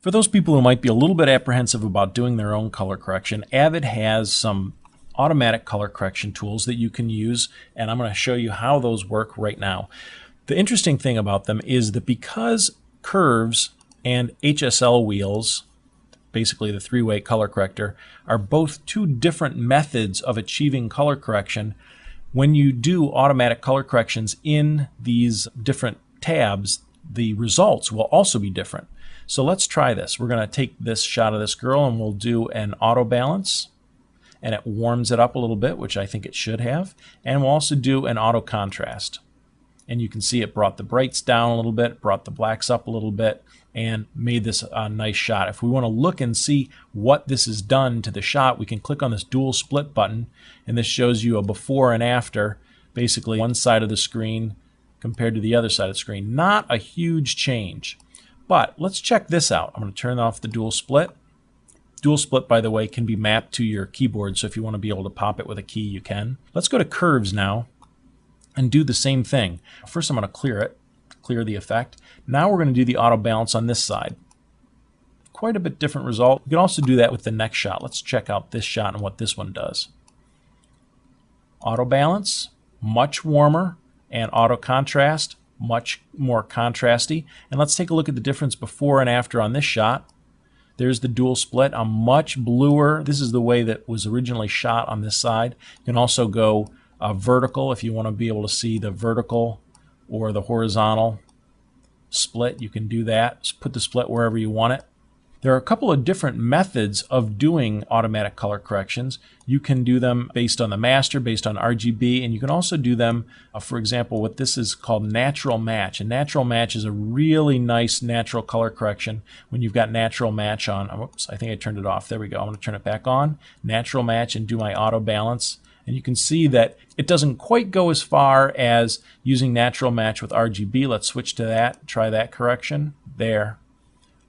For those people who might be a little bit apprehensive about doing their own color correction, Avid has some automatic color correction tools that you can use, and I'm going to show you how those work right now. The interesting thing about them is that because curves and HSL wheels, basically the three-way color corrector, are both two different methods of achieving color correction, when you do automatic color corrections in these different tabs, the results will also be different. So let's try this. We're going to take this shot of this girl and we'll do an auto balance, and it warms it up a little bit, which I think it should have. And we'll also do an auto contrast. And you can see it brought the brights down a little bit, brought the blacks up a little bit, and made this a nice shot. If we want to look and see what this has done to the shot, we can click on this dual split button, and this shows you a before and after, basically one side of the screen compared to the other side of the screen. Not a huge change. But let's check this out. I'm going to turn off the dual split. Dual split, by the way, can be mapped to your keyboard, so if you want to be able to pop it with a key, you can. Let's go to curves now and do the same thing. First, I'm going to clear it, clear the effect. Now we're going to do the auto balance on this side. Quite a bit different result. You can also do that with the next shot. Let's check out this shot and what this one does. Auto balance, much warmer, and auto contrast, much more contrasty. And let's take a look at the difference before and after on this shot. There's the dual split, a much bluer. This is the way that was originally shot on this side. You can also go vertical if you want to be able to see the vertical or the horizontal split. You can do that. Just put the split wherever you want it. There are a couple of different methods of doing automatic color corrections. You can do them based on the master, based on RGB, and you can also do them, for example, what this is called natural match. And natural match is a really nice natural color correction when you've got natural match on. Oops, I think I turned it off. There we go. I'm going to turn it back on. Natural match and do my auto balance. And you can see that it doesn't quite go as far as using natural match with RGB. Let's switch to that, try that correction. There.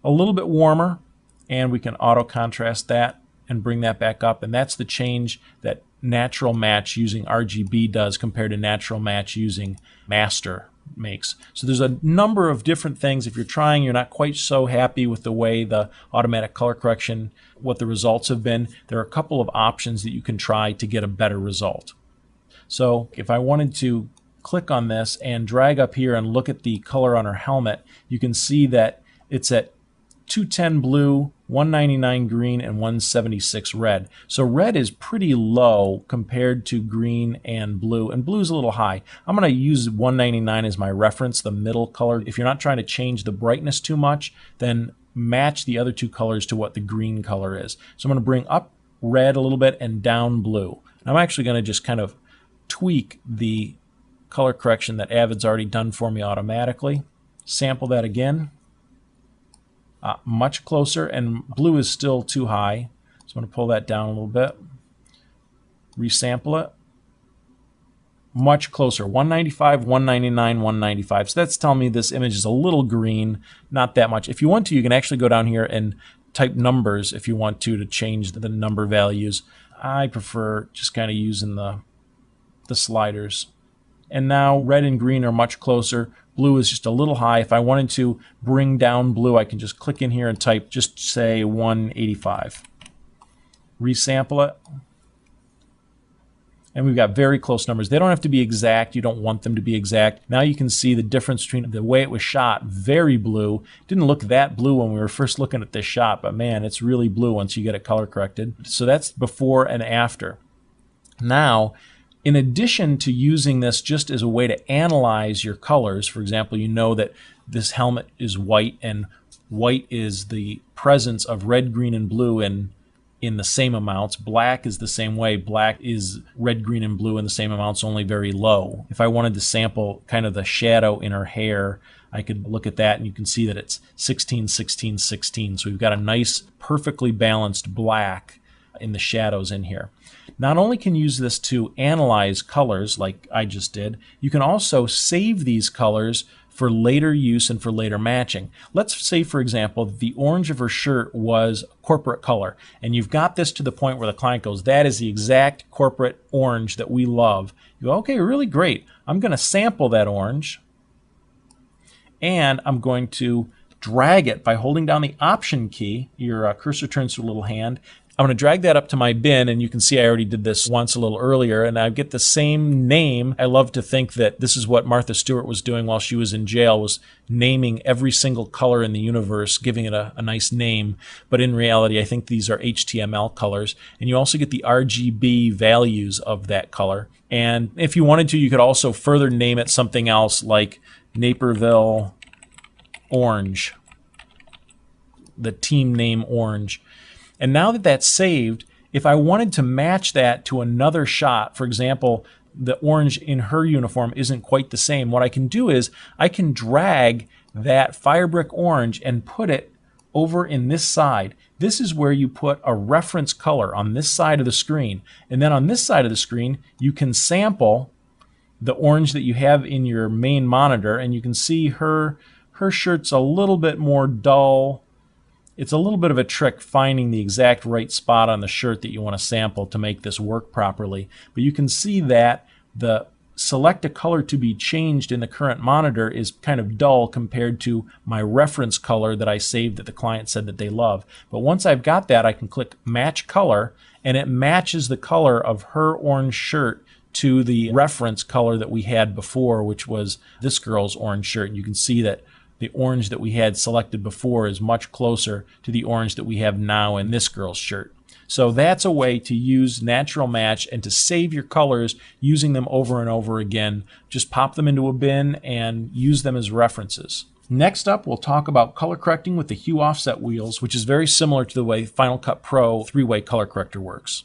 A little bit warmer, and we can auto contrast that and bring that back up. And that's the change that natural match using RGB does compared to natural match using master makes. So there's a number of different things. If you're trying, you're not quite so happy with the way the automatic color correction, what the results have been, there are a couple of options that you can try to get a better result. So if I wanted to click on this and drag up here and look at the color on her helmet, you can see that it's at 210 blue, 199 green, and 176 red. So red is pretty low compared to green and blue is a little high. I'm going to use 199 as my reference, the middle color. If you're not trying to change the brightness too much, then match the other two colors to what the green color is. So I'm going to bring up red a little bit and down blue. And I'm actually going to just kind of tweak the color correction that Avid's already done for me automatically. Sample that again. Much closer, and blue is still too high, so I'm going to pull that down a little bit. Resample it. Much closer, 195, 199, 195. So that's telling me this image is a little green, not that much. If you want to, you can actually go down here and type numbers if you want to change the number values. I prefer just kind of using the sliders. And now red and green are much closer. Blue is just a little high. If I wanted to bring down blue, I can just click in here and type, just say 185. Resample it. And we've got very close numbers. They don't have to be exact. You don't want them to be exact. Now you can see the difference between the way it was shot. Very blue. Didn't look that blue when we were first looking at this shot, but man, it's really blue once you get it color corrected. So that's before and after. Now, in addition to using this just as a way to analyze your colors, for example, you know that this helmet is white, and white is the presence of red, green, and blue in the same amounts. Black is the same way. Black is red, green, and blue in the same amounts, only very low. If I wanted to sample kind of the shadow in her hair, I could look at that, and you can see that it's 16, 16, 16. So we've got a nice, perfectly balanced black in the shadows in here. Not only can you use this to analyze colors like I just did, you can also save these colors for later use and for later matching. Let's say, for example, the orange of her shirt was corporate color, and you've got this to the point where the client goes, that is the exact corporate orange that we love. You go, okay, really great. I'm going to sample that orange, and I'm going to drag it by holding down the Option key. Your cursor turns to a little hand. I'm going to drag that up to my bin, and you can see I already did this once a little earlier, and I get the same name. I love to think that this is what Martha Stewart was doing while she was in jail, was naming every single color in the universe, giving it a nice name. But in reality, I think these are HTML colors. And you also get the RGB values of that color. And if you wanted to, you could also further name it something else like Naperville Orange, the team name Orange. And now that that's saved, if I wanted to match that to another shot, for example, the orange in her uniform isn't quite the same, what I can do is I can drag that firebrick orange and put it over in this side. This is where you put a reference color on this side of the screen. And then on this side of the screen, you can sample the orange that you have in your main monitor, and you can see her shirt's a little bit more dull. It's a little bit of a trick finding the exact right spot on the shirt that you want to sample to make this work properly. But you can see that the select a color to be changed in the current monitor is kind of dull compared to my reference color that I saved that the client said that they love. But once I've got that, I can click Match Color, and it matches the color of her orange shirt to the reference color that we had before, which was this girl's orange shirt. And you can see that the orange that we had selected before is much closer to the orange that we have now in this girl's shirt. So that's a way to use Natural Match and to save your colors using them over and over again. Just pop them into a bin and use them as references. Next up, we'll talk about color correcting with the hue offset wheels, which is very similar to the way Final Cut Pro 3-way color corrector works.